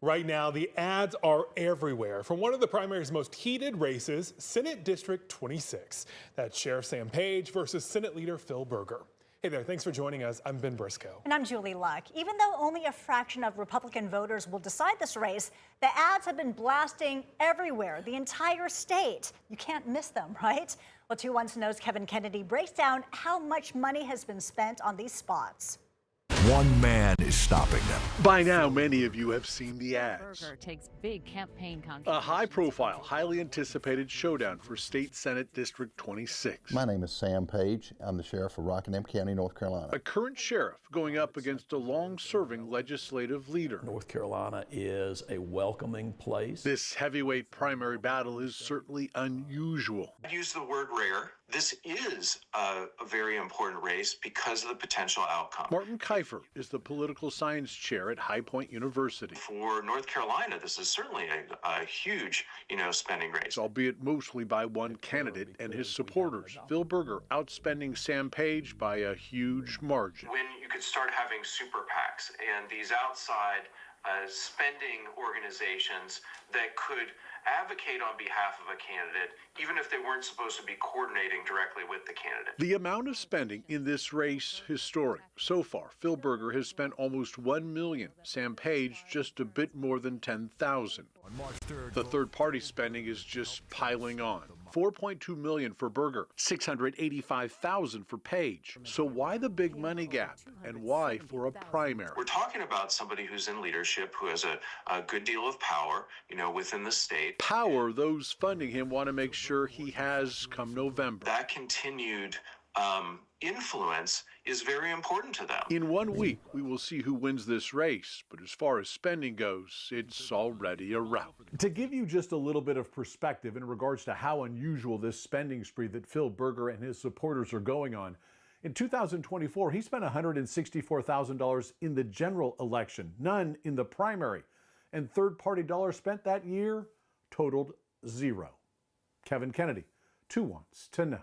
Right now, the ads are everywhere for one of the primary's most heated races, Senate District 26. That's Sheriff Sam Page versus Senate Leader Phil Berger. Hey there, thanks for joining us. I'm Ben Briscoe. And I'm Julie Luck. Even though only a fraction of Republican voters will decide this race, the ads have been blasting everywhere, the entire state. You can't miss them, right? Well, 2 Once Knows Kevin Kennedy breaks down how much money has been spent on these spots. One man is stopping them. By now, many of you have seen the ads. Berger takes big campaign A contributions. high-profile, highly anticipated showdown for State Senate District 26. My name is Sam Page. I'm the sheriff of Rockingham County, North Carolina. A current sheriff going up against a long-serving legislative leader. North Carolina is a welcoming place. This heavyweight primary battle is certainly unusual. I'd use the word rare. This is a very important race because of the potential outcome. Martin Kiefer is the political science chair at High Point University. For North Carolina, this is certainly a huge, spending race. Albeit mostly by one candidate and his supporters. Phil Berger outspending Sam Page by a huge margin. When you could start having super PACs and these outside spending organizations that could advocate on behalf of a candidate, even if they weren't supposed to be coordinating directly with the candidate. The amount of spending in this race, historic. So far, Phil Berger has spent almost $1 million. Sam Page just a bit more than $10,000. The third-party spending is just piling on. $4.2 million for Berger, $685,000 for Page. So why the big money gap, and why for a primary? We're talking about somebody who's in leadership, who has a good deal of power, within the state. Power those funding him want to make sure he has come November. That continued influence is very important to them. In 1 week, we will see who wins this race, but as far as spending goes, it's already a rout. To give you just a little bit of perspective in regards to how unusual this spending spree that Phil Berger and his supporters are going on, in 2024, he spent $164,000 in the general election, none in the primary, and third-party dollars spent that year totaled zero. Kevin Kennedy, 2 Wants to Know.